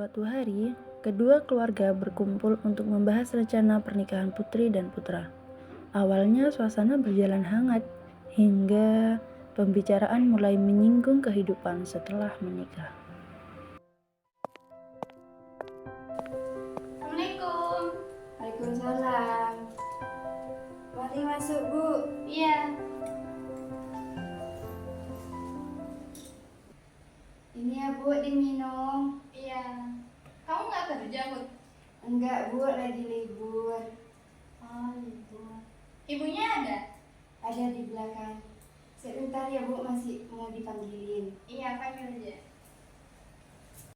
Suatu hari, kedua keluarga berkumpul untuk membahas rencana pernikahan putri dan putra. Awalnya suasana berjalan hangat, hingga pembicaraan mulai menyinggung kehidupan setelah menikah. Assalamualaikum. Waalaikumsalam. Mari masuk, Bu. Iya. Ini ya, Bu, diminum. Iya. Kamu nggak kerja, Bud? Enggak, Bu, lagi libur. Oh, libur. Ibunya ada? Ada di belakang. Sebentar ya, Bu, masih mau dipanggilin. Iya, panggil aja.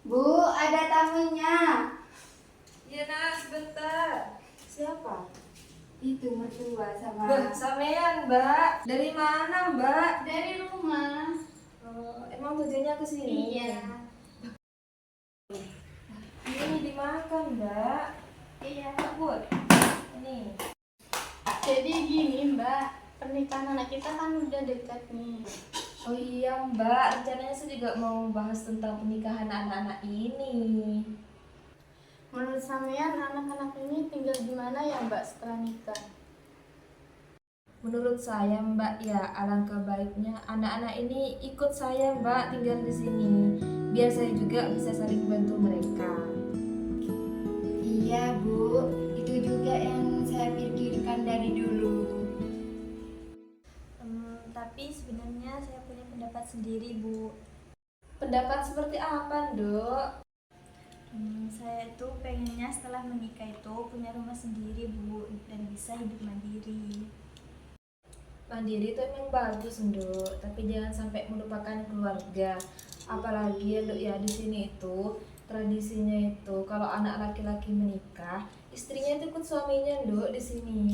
Bu, ada tamunya. Iya nak, sebentar. Siapa? Itu mertua sama... Mbak, sampean mbak. Dari mana mbak? Dari rumah. Oh, emang tujuannya ke sini? Iya. Ini dimakan mbak. Iya. Bud, ini. Jadi gini, Mbak. Pernikahan anak kita kan udah dekat nih. Oh iya mbak, rencananya saya juga mau bahas tentang pernikahan anak-anak ini. Menurut sampean anak-anak ini tinggal di mana ya, Mbak, setelah nikah? Menurut saya mbak ya, alangkah baiknya anak-anak ini ikut saya mbak tinggal di sini. Biar saya juga bisa saling bantu mereka. Iya, Bu. Itu juga yang saya pikirkan dari dulu. Tapi sebenarnya saya punya pendapat sendiri, Bu. Pendapat seperti apa dok? Saya itu pengennya setelah menikah itu punya rumah sendiri, Bu, dan bisa hidup mandiri. Mandiri itu emang bagus Nduk, tapi jangan sampai melupakan keluarga. Apalagi ya Nduk ya, di sini itu tradisinya itu kalau anak laki-laki menikah, istrinya itu ikut suaminya Nduk di sini.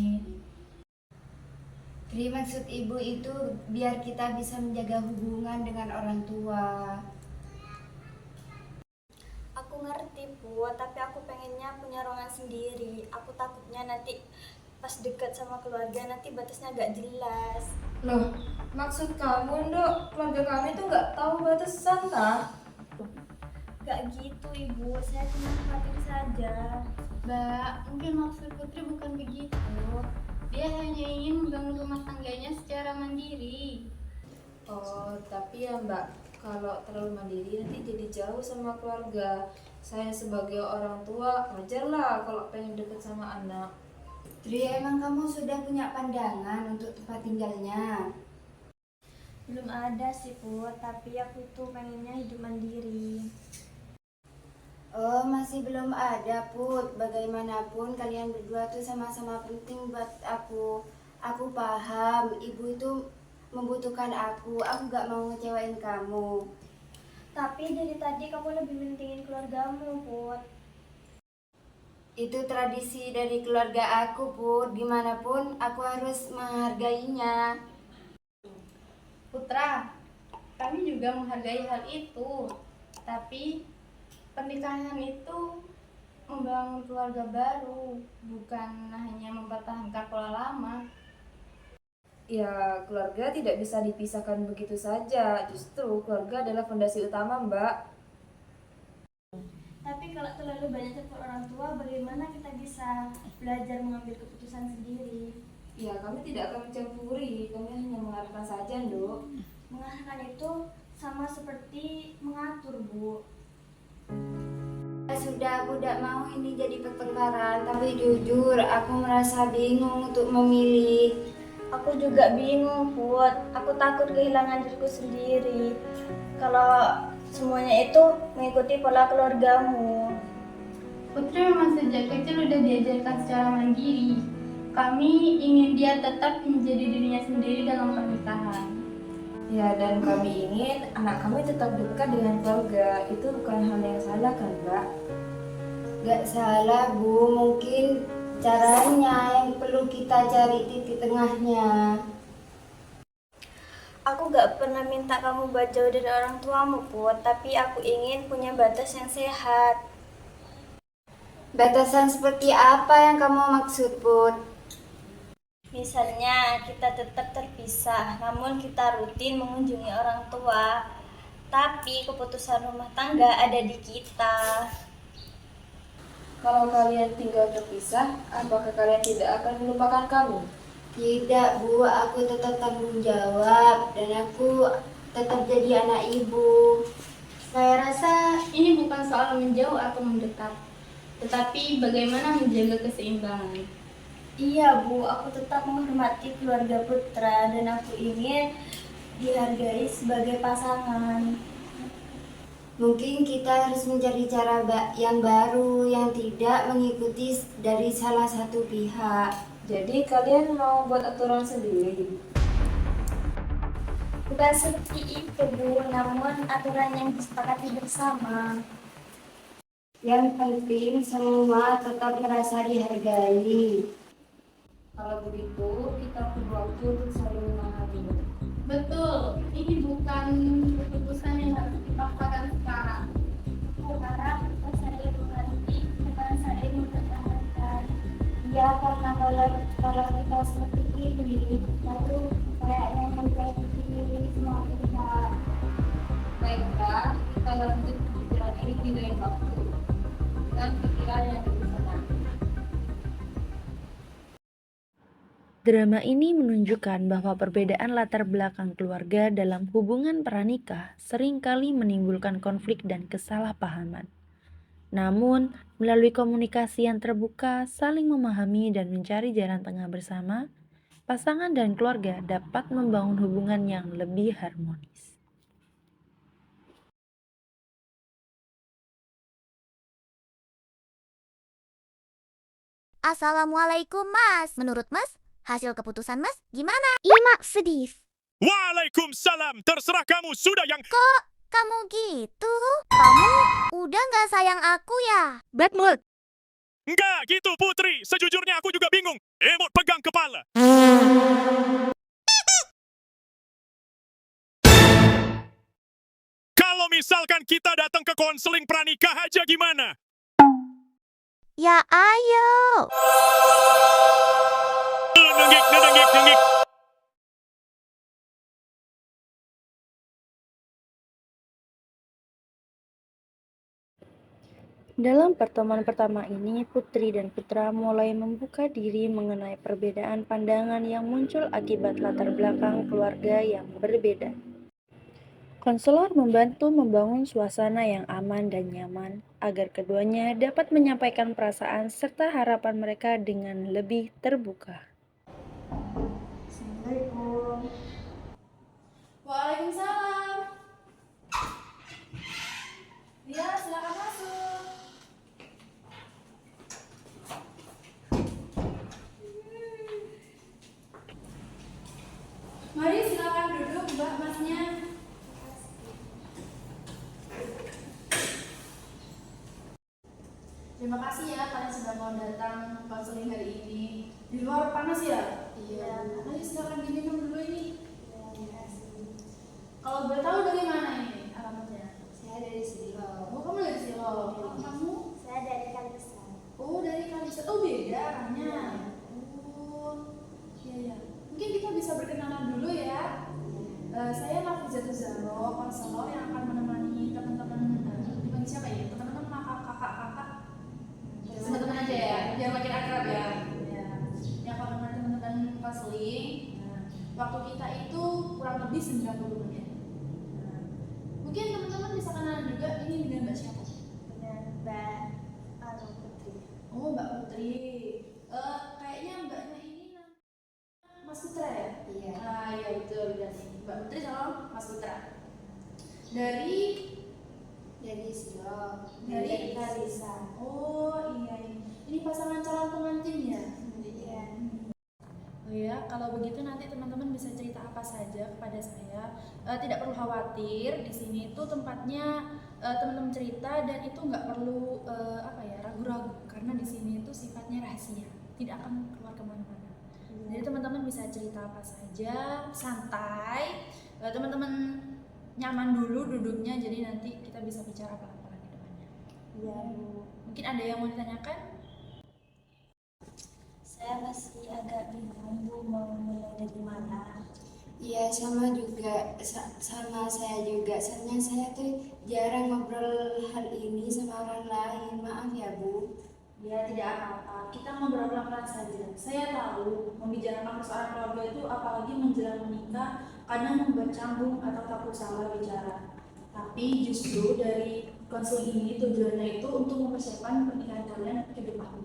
Jadi maksud Ibu itu biar kita bisa menjaga hubungan dengan orang tua. Aku ngerti, Bu, tapi aku pengennya punya ruangan sendiri. Aku takutnya nanti pas dekat sama keluarga nanti batasnya agak jelas. Loh, maksud kamu Nduk, keluarga kami itu nggak tahu batasan tah? Gak gitu, Ibu. Saya cuma khawatir saja. Mbak, mungkin maksud Putri bukan begitu. Dia hanya ingin membangun rumah tangganya secara mandiri. Oh, tapi ya Mbak, kalau terlalu mandiri nanti jadi jauh sama keluarga. Saya sebagai orang tua, wajarlah kalau pengen deket sama anak. Tri, emang kamu sudah punya pandangan untuk tempat tinggalnya? Belum ada sih, Bu, tapi aku itu pengennya hidup mandiri. Oh, masih belum ada, Put. Bagaimanapun kalian berdua tuh sama-sama penting buat aku. Aku paham, ibu itu membutuhkan aku. Aku gak mau ngecewain kamu. Tapi dari tadi kamu lebih mentingin keluargamu, Put. Itu tradisi dari keluarga aku, Put. Gimana pun aku harus menghargainya. Putra, kami juga menghargai hal itu. Tapi pernikahan itu membangun keluarga baru, bukan hanya mempertahankan pola lama. Ya, keluarga tidak bisa dipisahkan begitu saja. Justru keluarga adalah fondasi utama, Mbak. Tapi kalau terlalu banyak campur orang tua, bagaimana kita bisa belajar mengambil keputusan sendiri? Ya, kami tidak akan mencampuri. Kami hanya mengarahkan saja, Nduk. Mengarahkan itu sama seperti mengatur, Bu. Sudah, aku tidak mau ini jadi pertengkaran. Tapi jujur, aku merasa bingung untuk memilih. Aku juga bingung, Put. Aku takut kehilangan diriku sendiri kalau semuanya itu mengikuti pola keluargamu. Putri memang sejak kecil udah diajarkan secara mandiri. Kami ingin dia tetap menjadi dirinya sendiri dalam pernikahan. Ya, dan kami ingin anak kami tetap dekat dengan keluarga. Itu bukan hal yang salah kan, Mbak? Gak salah, Bu. Mungkin caranya yang perlu kita cari titik tengahnya. Aku gak pernah minta kamu buat jauh dari orang tuamu, Put. Tapi aku ingin punya batas yang sehat. Batasan seperti apa yang kamu maksud, Put? Misalnya kita tetap terpisah, namun kita rutin mengunjungi orang tua. Tapi keputusan rumah tangga ada di kita. Kalau kalian tinggal terpisah, apakah kalian tidak akan melupakan kami? Tidak Bu, aku tetap tanggung jawab dan aku tetap jadi anak ibu. Saya rasa ini bukan soal menjauh atau mendekat, tetapi bagaimana menjaga keseimbangan. Iya Bu, aku tetap menghormati keluarga Putra dan aku ingin dihargai sebagai pasangan. Mungkin kita harus mencari cara yang baru yang tidak mengikuti dari salah satu pihak. Jadi kalian mau buat aturan sendiri? Bukan seperti itu Bu, namun aturan yang disepakati bersama. Yang penting semua tetap merasa dihargai. Kalau begitu, kita perlu waktu untuk saling memahami. Betul, ini bukan keputusan yang harus dipaksakan sekarang. Aku harap kita saling mengerti, bukan saling mempertahankan. Ya, karena kalau kita seperti ini, lalu kayaknya menjadi semua pihak. Baiklah, kita lanjut pembicaraan ini di lain waktu dan pikiran yang lebih tenang. Drama ini menunjukkan bahwa perbedaan latar belakang keluarga dalam hubungan pranikah seringkali menimbulkan konflik dan kesalahpahaman. Namun, melalui komunikasi yang terbuka, saling memahami dan mencari jalan tengah bersama, pasangan dan keluarga dapat membangun hubungan yang lebih harmonis. Assalamualaikum Mas. Menurut Mas, hasil keputusan Mas gimana? Imak sedih. Waalaikumsalam, terserah kamu, sudah yang... Kok kamu gitu? Kamu udah gak sayang aku ya? Bad mood. Enggak gitu Putri, sejujurnya aku juga bingung. Emot pegang kepala. Kalau misalkan kita datang ke konseling pranikah aja gimana? Ya ayo. Nenggik. Dalam pertemuan pertama ini, Putri dan Putra mulai membuka diri mengenai perbedaan pandangan yang muncul akibat latar belakang keluarga yang berbeda. Konselor membantu membangun suasana yang aman dan nyaman agar keduanya dapat menyampaikan perasaan serta harapan mereka dengan lebih terbuka. Assalamualaikum. Waalaikumsalam. Ya, silakan masuk. Mari silakan duduk, Mbak Masnya. Terima kasih ya kalian sudah mau datang konseling hari ini. Di luar panas ya? Iya. Mari silakan diminum dulu ini. Kalau boleh tahu dari mana ini alamatnya? Saya dari Silo. Oh, kamu dari Silo. Kalau kamu? Saya dari Kalisar. Oh, dari Kalisar. Oh, beda arahnya. Oh, iya. Mungkin kita bisa berkenalan dulu ya. Saya Nafizatul Zahro, konselor yang akan menemani teman-teman. Dipanggil siapa ya? Teman-teman kakak. Teman-teman aja ya, biar makin akrab ya. Yang akan menemani teman-teman konseling. Waktu kita itu kurang lebih 90 menit. Mungkin teman-teman bisa kenalan juga ini dengan Mbak siapa? Dengan Mbak Putri. Oh, Mbak Putri. Kayaknya mbaknya ini Mas Putra ya? Iya. Ah, iya betul. Dan Mbak Putri sama Mas Putra. Dari Silo. Dari Kalisar. Oh iya. Ini pasangan calon pengantin ya? Iya. Oh ya, kalau begitu nanti teman-teman bisa cerita apa saja kepada saya. Tidak perlu khawatir, di sini itu tempatnya teman-teman cerita dan itu nggak perlu ragu-ragu karena di sini itu sifatnya rahasia, tidak akan keluar kemana-mana. Jadi teman-teman bisa cerita apa saja, santai. Teman-teman nyaman dulu duduknya, jadi nanti kita bisa bicara pelan-pelan di depannya. Iya Bu. Mungkin ada yang mau ditanyakan? Saya masih agak bingung Bu mau mulai dari mana. Iya, sama saya juga. Soalnya saya tuh jarang ngobrol hal ini sama orang lain. Maaf ya Bu. Ya, tidak apa-apa. Kita ngobrol pelan-pelan saja. Saya tahu membicarakan persoalan keluarga itu apalagi menjelang menikah kadang membuat canggung atau takut salah bicara. Tapi justru dari konseling ini tujuannya itu untuk mempersiapkan pernikahan kalian ke depan.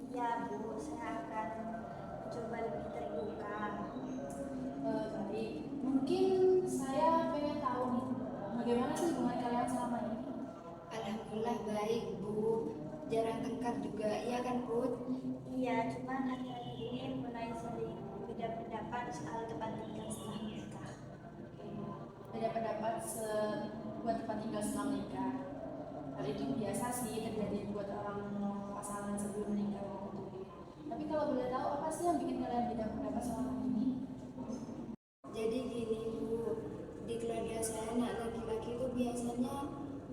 Ya Bu, saya akan mencoba lebih terbuka. Baik, mungkin saya pengen tahu nih, bagaimana sih hubungan kalian selama ini? Alhamdulillah baik Bu. Jarang tengkar juga, iya kan Put? Iya, cuman akhir-akhir ini mulai sering beda pendapat soal tempat tinggal setelah menikah. Beda pendapat buat tempat tinggal setelah menikah. Hal itu biasa sih terjadi buat orang pasangan sebelum menikah maupun menikah. Tapi kalau boleh tahu apa sih yang bikin kalian beda pendapat selama ini? Jadi gini Bu, di keluarga saya anak laki-laki itu biasanya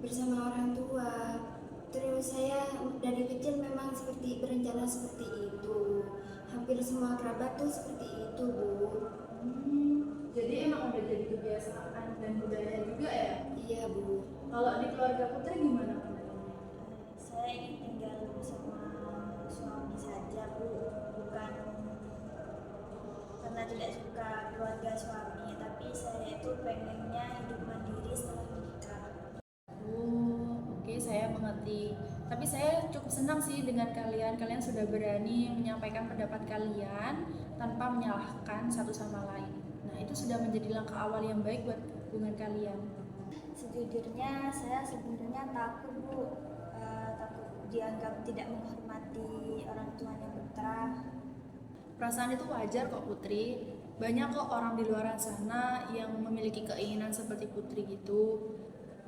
bersama orang tua. Terus saya dari kecil memang seperti berencana seperti itu. Hampir semua kerabat tuh seperti itu Bu. Jadi emang udah jadi kebiasaan dan budaya juga ya? Iya Bu. Kalau di keluarga Putri gimana pandangannya? Saya ingin tinggal bersama suami saja Bu, bukan karena tidak suka keluarga suami, tapi saya itu pengennya hidup mandiri setelah menikah. Oke, saya mengerti. Tapi saya cukup senang sih dengan kalian. Kalian sudah berani menyampaikan pendapat kalian tanpa menyalahkan satu sama lain. Nah, itu sudah menjadi langkah awal yang baik buat hubungan kalian. Sejujurnya saya sebenarnya takut Bu, takut dianggap tidak menghormati orang tuanya putra. Perasaan itu wajar kok Putri. Banyak kok orang di luar sana yang memiliki keinginan seperti Putri gitu.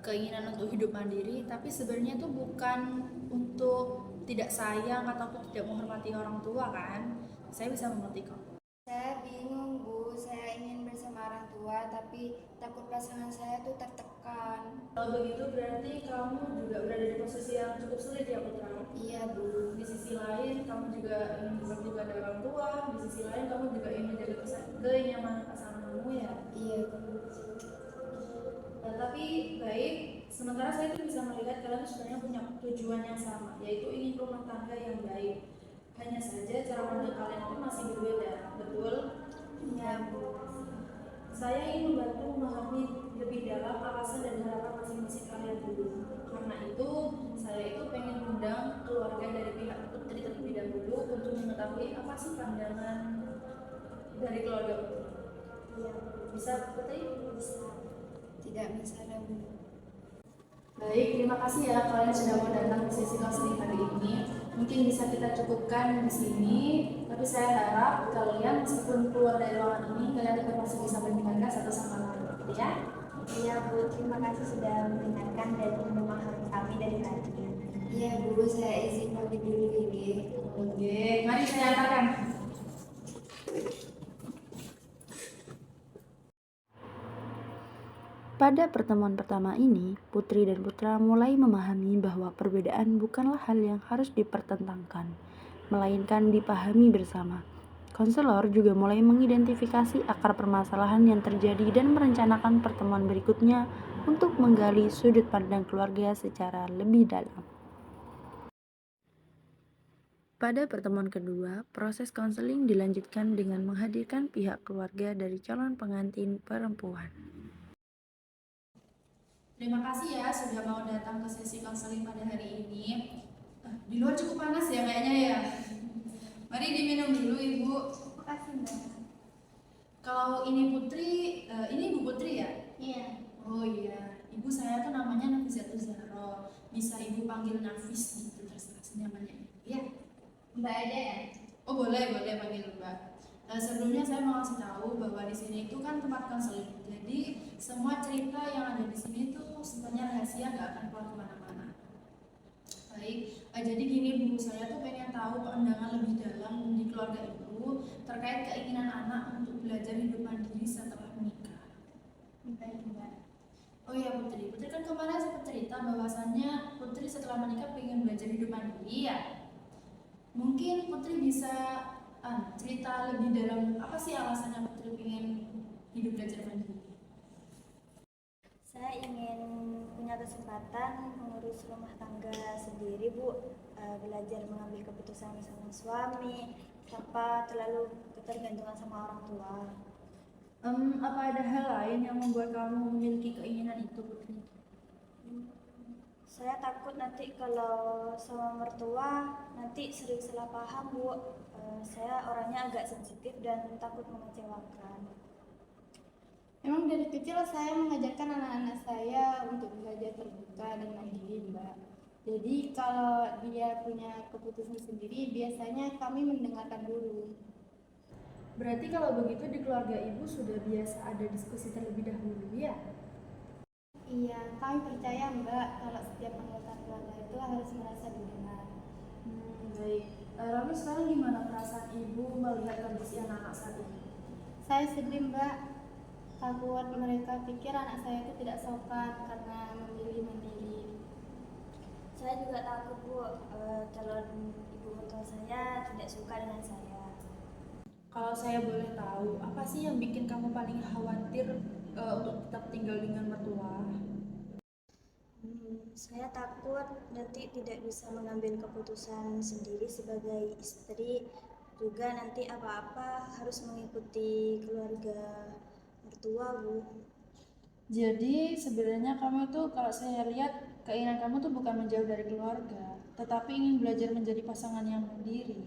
Keinginan untuk hidup mandiri, tapi sebenarnya itu bukan untuk tidak sayang ataupun tidak menghormati orang tua kan. Saya bisa mengerti kok. Saya bingung Bu, saya ingin bersama orang tua tapi takut pasangan saya tuh tertekan. Kalau begitu berarti kamu juga berada di posisi yang cukup sulit ya Putra. Iya Bu. Di sisi lain kamu juga ingin berbakti pada orang tua, di sisi lain kamu juga ingin menjaga kenyamanan pasanganmu ya. Iya Bu. Nah, tapi baik, sementara saya itu bisa melihat kalian sebenarnya punya tujuan yang sama, yaitu ingin rumah tangga yang baik. Hanya saja cara pandang kalian itu masih berbeda, betul? Iya Bu. Saya ingin membantu memahami lebih dalam alasan dan harapan masing-masing kalian dulu. Karena itu, saya itu pengen undang keluarga dari pihak Putri terlebih dahulu untuk mengetahui apa sih pandangan dari keluarga Putri. Iya. Bisa Putri? Bisa. Tidak masalah Bu. Baik, terima kasih ya kalian sudah mau datang ke sesi konseling hari ini. Mungkin bisa kita cukupkan di sini, tapi saya harap kalian meskipun keluar dari ruangan ini, kalian tetap masih bisa mendengarkan satu sama lain, gitu ya. Iya Bu, terima kasih sudah mendengarkan dan memahami kami dari tadi. Iya Bu, saya izin pamit dulu ini. Oke, mari saya antarkan. Pada pertemuan pertama ini, Putri dan Putra mulai memahami bahwa perbedaan bukanlah hal yang harus dipertentangkan, melainkan dipahami bersama. Konselor juga mulai mengidentifikasi akar permasalahan yang terjadi dan merencanakan pertemuan berikutnya untuk menggali sudut pandang keluarga secara lebih dalam. Pada pertemuan kedua, proses konseling dilanjutkan dengan menghadirkan pihak keluarga dari calon pengantin perempuan. Terima kasih ya sudah mau datang ke sesi konseling pada hari ini. Di luar cukup panas ya kayaknya ya. Mari diminum dulu Ibu. Makasih Mbak. Kalau ini Putri, ini Ibu Putri ya? Iya. Oh iya, Ibu saya tuh namanya Nafisatul Zahro. Bisa Ibu panggil Nafis gitu terserah senyamannya. Iya. Mbak aja ya? Oh boleh panggil Mbak. Sebelumnya saya mau kasih tahu bahwa di sini itu kan tempat konseling. Jadi semua cerita yang ada di sini itu sebenarnya rahasia, nggak akan keluar kemana-mana. Baik, jadi gini Bu, saya tuh pengen tahu pandangan lebih dalam di keluarga Ibu terkait keinginan anak untuk belajar hidup mandiri setelah menikah. Baik Mbak. Oh iya Putri kan kemarin sempat cerita bahwasannya Putri setelah menikah pengen belajar hidup mandiri ya. Mungkin Putri bisa cerita lebih dalam apa sih alasannya Putri pengen hidup belajar mandiri? Saya ingin punya kesempatan mengurus rumah tangga sendiri Bu, belajar mengambil keputusan bersama suami tanpa terlalu ketergantungan sama orang tua. Apa ada hal lain yang membuat kamu memiliki keinginan itu, Putri? Saya takut nanti kalau sama mertua nanti sering salah paham, Bu. Saya orangnya agak sensitif dan takut mengecewakan. Memang dari kecil saya mengajarkan anak-anak saya untuk belajar terbuka dan mandiri, Mbak. Jadi kalau dia punya keputusan sendiri, biasanya kami mendengarkan dulu. Berarti kalau begitu di keluarga ibu sudah biasa ada diskusi terlebih dahulu ya? Iya, kami percaya, Mbak, kalau setiap anggota keluarga itu harus merasa didengar. Baik. Lalu sekarang gimana perasaan ibu melihat kondisi anak-anak saat ini? Saya sedih, Mbak. Takut mereka pikir anak saya itu tidak sopan karena memilih mandiri. Saya juga takut, Bu, calon ibu mertua saya tidak suka dengan saya. Kalau saya boleh tahu, apa sih yang bikin kamu paling khawatir untuk tetap tinggal dengan mertua? Saya takut nanti tidak bisa mengambil keputusan sendiri sebagai istri, juga nanti apa-apa harus mengikuti keluarga mertua, Bu. Jadi sebenarnya kamu tuh kalau saya lihat keinginan kamu tuh bukan menjauh dari keluarga, tetapi ingin belajar menjadi pasangan yang mandiri.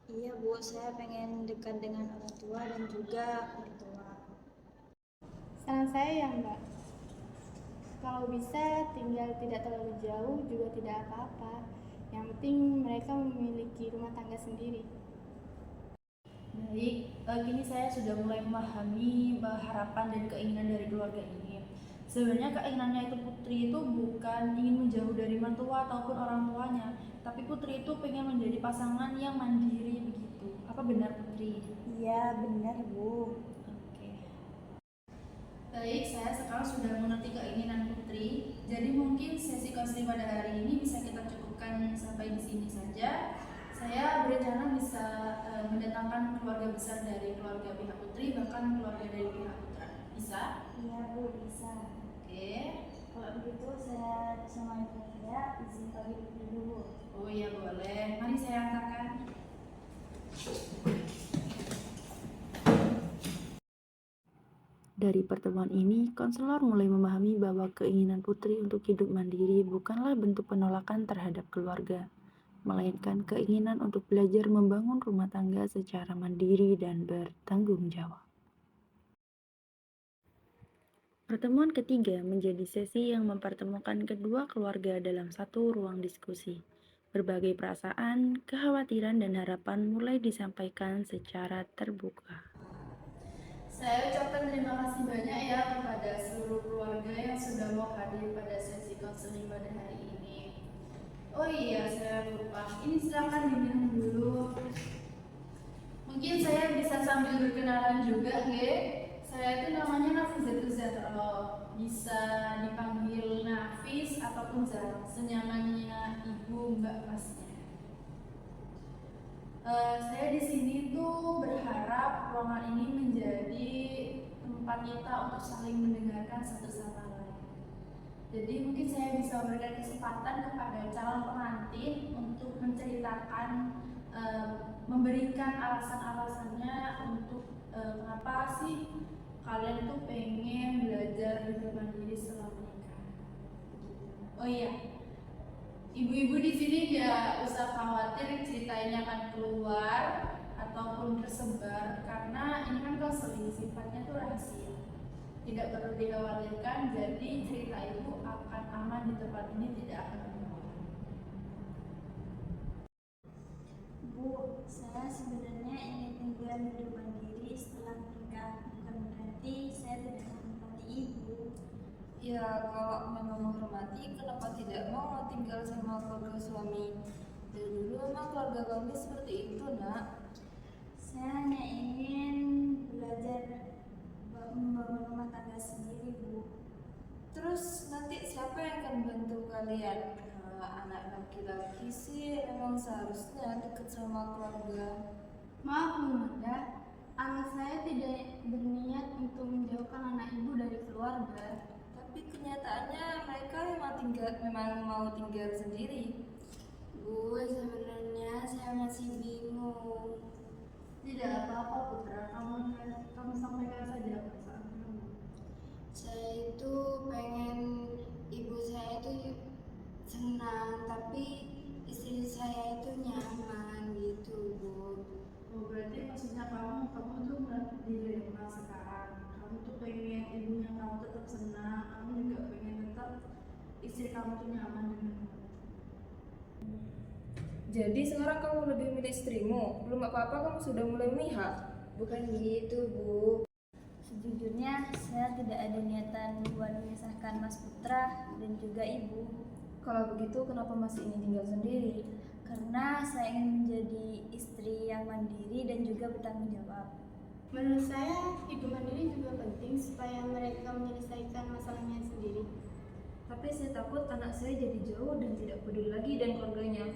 Iya, Bu, saya pengen dekat dengan orang tua dan juga mertua. Saran saya ya, Mbak, kalau bisa tinggal tidak terlalu jauh juga tidak apa-apa. Yang penting mereka memiliki rumah tangga sendiri. Baik, kini saya sudah mulai memahami harapan dan keinginan dari keluarga ini. Sebenarnya keinginannya itu Putri itu bukan ingin menjauh dari mertua ataupun orang tuanya, tapi Putri itu pengen menjadi pasangan yang mandiri begitu. Apa benar, Putri? Iya, benar, Bu. Oke. Baik, saya sekarang sudah mengerti keinginan Putri. Jadi mungkin sesi konseling pada hari ini bisa kita cukupkan sampai di sini saja. Saya berencana bisa mendatangkan keluarga besar dari keluarga pihak Putri, bahkan keluarga dari pihak Putra. Bisa? Iya, Bu, bisa. Oke. Kalau begitu saya sama ibu saya izin pamit dulu. Oh iya boleh. Mari saya antarkan. Dari pertemuan ini, konselor mulai memahami bahwa keinginan Putri untuk hidup mandiri bukanlah bentuk penolakan terhadap keluarga, melainkan keinginan untuk belajar membangun rumah tangga secara mandiri dan bertanggung jawab. Pertemuan ketiga menjadi sesi yang mempertemukan kedua keluarga dalam satu ruang diskusi. Berbagai perasaan, kekhawatiran, dan harapan mulai disampaikan secara terbuka. Saya ucapkan terima kasih banyak ya kepada seluruh keluarga yang sudah mau hadir pada sesi konseling pada hari ini. Oh iya, saya lupa. Ini silakan diminum dulu. Mungkin saya bisa sambil berkenalan juga, nggih. Saya itu namanya Nafizatul Zahra. Bisa dipanggil Nafis ataupun Zahra, senyamannya ibu mbak masnya. Saya di sini tuh berharap ruangan ini menjadi tempat kita untuk saling mendengarkan satu sama lain. Jadi mungkin saya bisa memberikan kesempatan kepada calon pengantin untuk menceritakan, memberikan alasan-alasannya untuk kenapa sih kalian tuh pengen belajar hidup mandiri setelah menikah. Oh iya, ibu-ibu di sini nggak usah khawatir ceritainnya akan keluar ataupun tersebar, karena ini kan konseling sifatnya tuh rahasia. Tidak perlu dikhawatirkan, jadi cerita ibu akan aman di tempat ini, tidak akan kemana-mana. Bu, saya sebenarnya ingin tinggal hidup mandiri setelah menikah, bukan berarti saya tidak menghormati ibu. Ya kalau memang menghormati, kenapa tidak mau tinggal sama keluarga suami? Dari dulu memang keluarga kami seperti itu, nak. Saya hanya ingin belajar membangun rumah tangga sendiri, Bu. Terus nanti siapa yang akan bantu kalian? Anak laki-laki sih memang seharusnya dekat sama keluarga. Maaf Bunda, anak saya tidak berniat untuk menjauhkan anak ibu dari keluarga. Tapi kenyataannya mereka memang mau tinggal sendiri. Bu, Ibu, sebenarnya saya masih bingung. Tidak apa-apa Putra, kamu sampaikan saja perasaan kamu. Saya itu pengen ibu saya itu senang, tapi istri saya itu nyaman gitu, Bu. Oh, berarti maksudnya kamu tuh di rumah sekarang. Kamu tuh pengen ibunya kamu tetap senang, kamu juga pengen tetap istri kamu tuh nyaman dengan kamu. Jadi sekarang kamu lebih milih istrimu? Belum apa-apa kamu sudah mulai memihak? Bukan gitu, Bu. Sejujurnya, saya tidak ada niatan buat memisahkan Mas Putra dan juga ibu. Kalau begitu kenapa masih ingin tinggal sendiri? Karena saya ingin menjadi istri yang mandiri dan juga bertanggung jawab. Menurut saya, hidup mandiri juga penting supaya mereka menyelesaikan masalahnya sendiri. Tapi saya takut anak saya jadi jauh dan tidak peduli lagi dan keluarganya.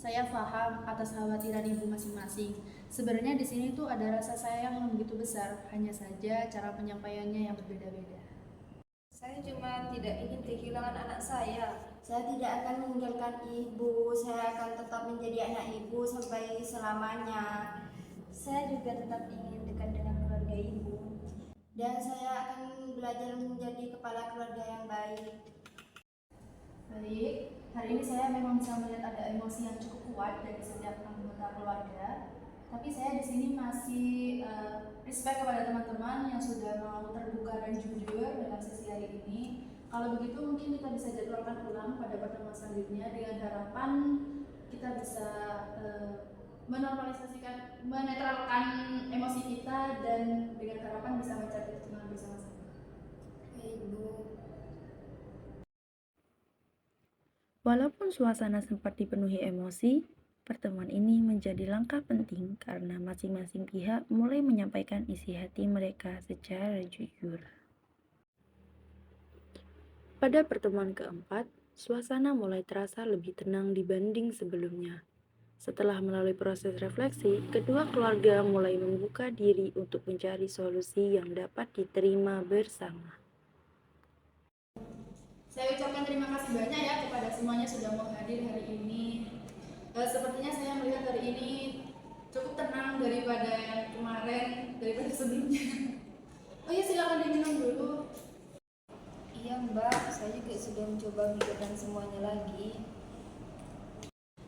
Saya paham atas khawatiran ibu masing-masing. Sebenarnya di sini tuh ada rasa sayang yang begitu besar, hanya saja cara penyampaiannya yang berbeda-beda. Saya cuma tidak ingin kehilangan anak saya. Saya tidak akan meninggalkan ibu. Saya akan tetap menjadi anak ibu sampai selamanya. Saya juga tetap ingin dekat dengan keluarga ibu. Dan saya akan belajar menjadi kepala keluarga yang baik. Baik, hari ini saya memang bisa melihat ada emosi yang cukup kuat dari setiap anggota keluarga. Tapi saya di sini masih respect kepada teman-teman yang sudah mau terbuka dan jujur dalam sesi hari ini. Kalau begitu mungkin kita bisa jadwalkan ulang pada pertemuan selanjutnya dengan harapan kita bisa menormalisasikan, menetralkan emosi kita dan dengan harapan bisa mencapai tujuan bersama-sama. Baik, Bu. Walaupun suasana sempat dipenuhi emosi, pertemuan ini menjadi langkah penting karena masing-masing pihak mulai menyampaikan isi hati mereka secara jujur. Pada pertemuan keempat, suasana mulai terasa lebih tenang dibanding sebelumnya. Setelah melalui proses refleksi, kedua keluarga mulai membuka diri untuk mencari solusi yang dapat diterima bersama. Saya ucapkan terima kasih banyak ya kepada semuanya sudah mau hadir hari ini. Sepertinya saya melihat hari ini cukup tenang daripada yang kemarin, daripada sebelumnya. Oh iya, silakan diminum dulu. Iya Mbak, saya juga sudah mencoba memikirkan semuanya lagi.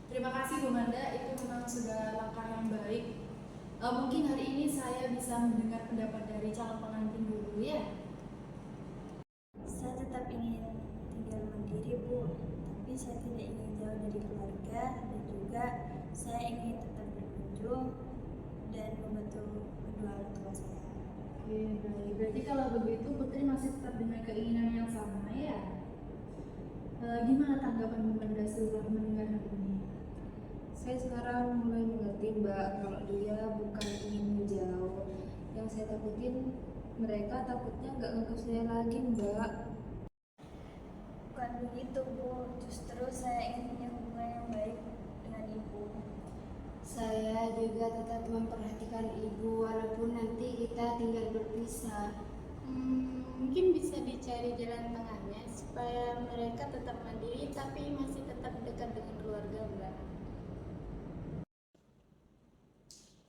Terima kasih Bu Manda, itu memang sudah langkah yang baik. Mungkin hari ini saya bisa mendengar pendapat dari calon pengantin dulu ya. Saya tetap ingin tinggal mandiri, Bu. Tapi saya tidak ingin jauh dari keluarga dan juga saya ingin tetap berkunjung dan membantu kedua orang tua saya. Oke, baik. Berarti kalau begitu Putri masih tetap dengan keinginan yang sama ya? Gimana tanggapan Bu Manda setelah mendengar hal ini? Saya sekarang mulai mengerti Mbak kalau dia bukan ingin menjauh. Yang saya takutin mereka takutnya nggak nganggap saya lagi Mbak. Bukan begitu, Bu. Justru saya ingin punya hubungan yang baik dengan ibu. Saya juga tetap memperhatikan ibu walaupun nanti kita tinggal berpisah. Mungkin bisa dicari jalan tengahnya supaya mereka tetap mandiri tapi masih tetap dekat dengan keluarga, Mbak.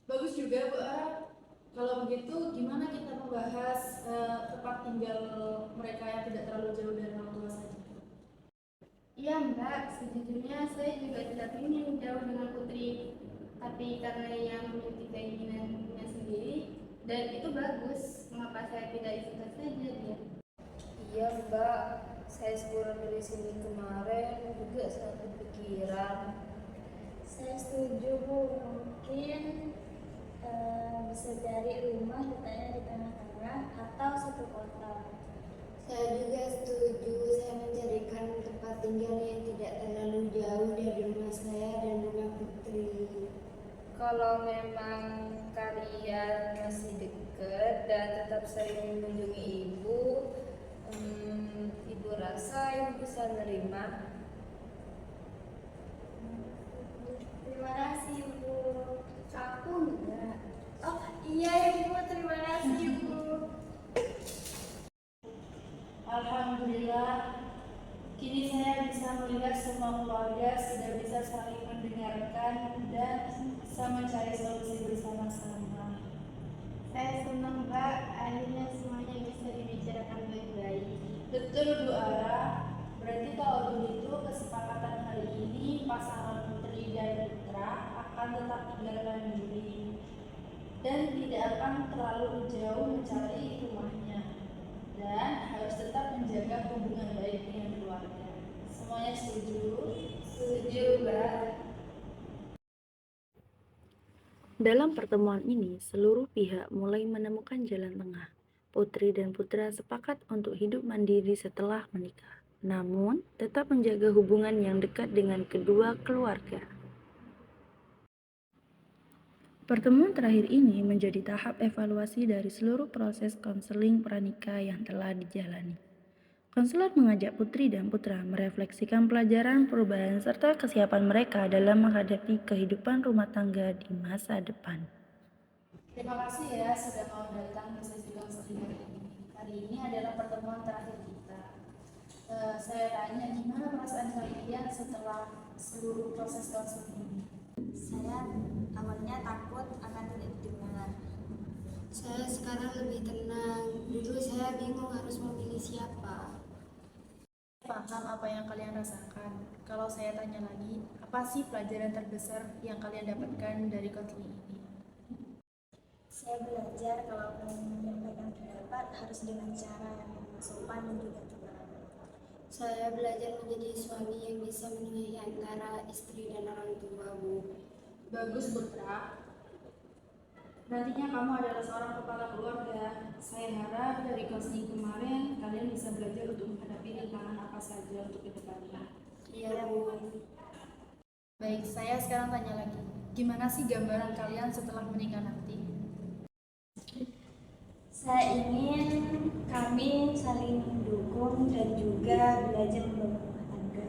Bagus juga Bu Ara. Kalau begitu gimana kita membahas tempat tinggal mereka yang tidak terlalu jauh dari orang tua saja? Iya Mbak, sejujurnya saya juga tidak ingin jauh dengan Putri. Tapi karena ia memiliki keinginannya sendiri dan itu bagus, mengapa saya tidak izinkan saja dia? Iya Mbak, saya sebulan dari sini kemarin juga sangat berpikiran. Saya setuju, Bu. Mungkin bisa cari rumah letaknya di tengah-tengah atau satu kota. Saya juga setuju. Saya mencarikan tempat tinggal yang tidak terlalu jauh dari rumah saya dan rumah Putri. Kalau memang kalian masih dekat dan tetap sering mengunjungi ibu rasa ibu bisa menerima. Terima kasih, Bu. Aku enggak. Oh iya, Ibu. Terima kasih, Bu. Alhamdulillah, kini saya bisa melihat semua semua keluarga sudah bisa saling mendengarkan dan bisa mencari solusi bersama-sama. Saya senang Mbak, akhirnya semuanya bisa dibicarakan baik-baik. Betul Bu Ara, berarti kalau begitu kesepakatan hari ini pasangan putri dan putra akan tetap tinggal mandiri dan tidak akan terlalu jauh mencari rumahnya dan harus tetap menjaga hubungan baik dengan keluarga. Semuanya setuju? Setuju Mbak. Dalam pertemuan ini, seluruh pihak mulai menemukan jalan tengah. Putri dan putra sepakat untuk hidup mandiri setelah menikah, namun tetap menjaga hubungan yang dekat dengan kedua keluarga. Pertemuan terakhir ini menjadi tahap evaluasi dari seluruh proses konseling pranikah yang telah dijalani. Konselor mengajak putri dan putra merefleksikan pelajaran perubahan serta kesiapan mereka dalam menghadapi kehidupan rumah tangga di masa depan. Terima kasih ya sudah mau datang ke sesi konseling hari ini. Hari ini adalah pertemuan terakhir kita. Saya tanya gimana perasaan kalian setelah seluruh proses konseling ini? Saya awalnya takut akan tidak didengar. Saya sekarang lebih tenang. Dulu saya bingung harus memilih siapa. Paham apa yang kalian rasakan. Kalau saya tanya lagi, apa sih pelajaran terbesar yang kalian dapatkan dari konseling ini? Saya belajar kalau menyampaikan pendapat harus dengan cara yang sopan dan juga tepat. Saya belajar menjadi suami yang bisa menengahi antara istri dan orang tua, Bu. Bagus Putra. Nantinya kamu adalah seorang kepala keluarga. Saya harap dari konseling kemarin kalian bisa belajar untuk menghadapi rintangan apa saja untuk kedepannya. Iya, Bu. Baik, saya sekarang tanya lagi. Gimana sih gambaran kalian setelah menikah nanti? Saya ingin kami saling mendukung dan juga belajar membangun rumah tangga.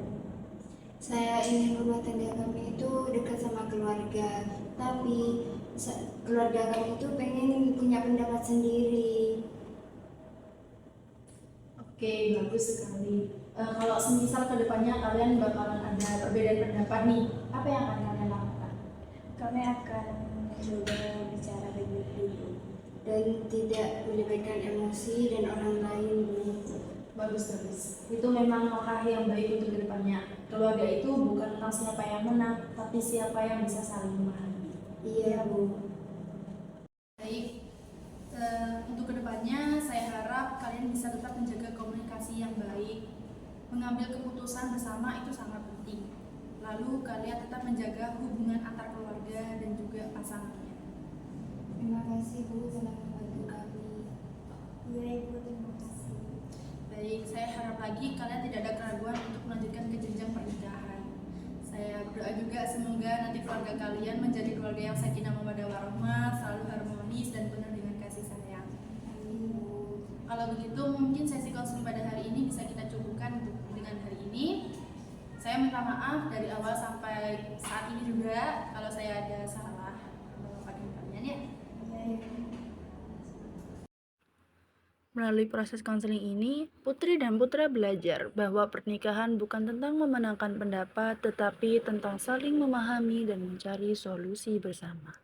Saya ingin rumah tangga kami itu dekat sama keluarga, tapi keluarga kami itu pengen punya pendapat sendiri. Oke, bagus sekali. Kalau semisal kedepannya kalian bakalan ada perbedaan pendapat nih, apa yang akan kalian lakukan? Kami akan mencoba bicara baik-baik dulu. Dan tidak melibatkan emosi dan orang lain, Bu. Bagus. Itu memang langkah yang baik untuk kedepannya. Keluarga itu bukan tentang siapa yang menang, tapi siapa yang bisa saling memahami. Iya, Bu. Baik, untuk kedepannya saya harap kalian bisa tetap menjaga komunikasi yang baik. Mengambil keputusan bersama itu sangat penting. Lalu kalian tetap menjaga hubungan antar keluarga dan juga pasangannya. Terima kasih, Bu, telah membantu kami. Iya, Ibu, terima kasih. Baik, saya harap lagi kalian tidak ada keraguan untuk melanjutkan ke jenjang pernikahan. Saya berdoa juga semoga nanti keluarga kalian menjadi keluarga yang sakinah mawaddah warahmah, selalu harmonis dan penuh dengan kasih sayang. Amin, Bu. Kalau begitu mungkin sesi konseling pada hari ini bisa kita cukupkan dengan hari ini. Saya minta maaf dari awal sampai saat ini juga kalau saya ada salah pada kalian ya. Melalui proses konseling ini, putri dan putra belajar bahwa pernikahan bukan tentang memenangkan pendapat, tetapi tentang saling memahami dan mencari solusi bersama.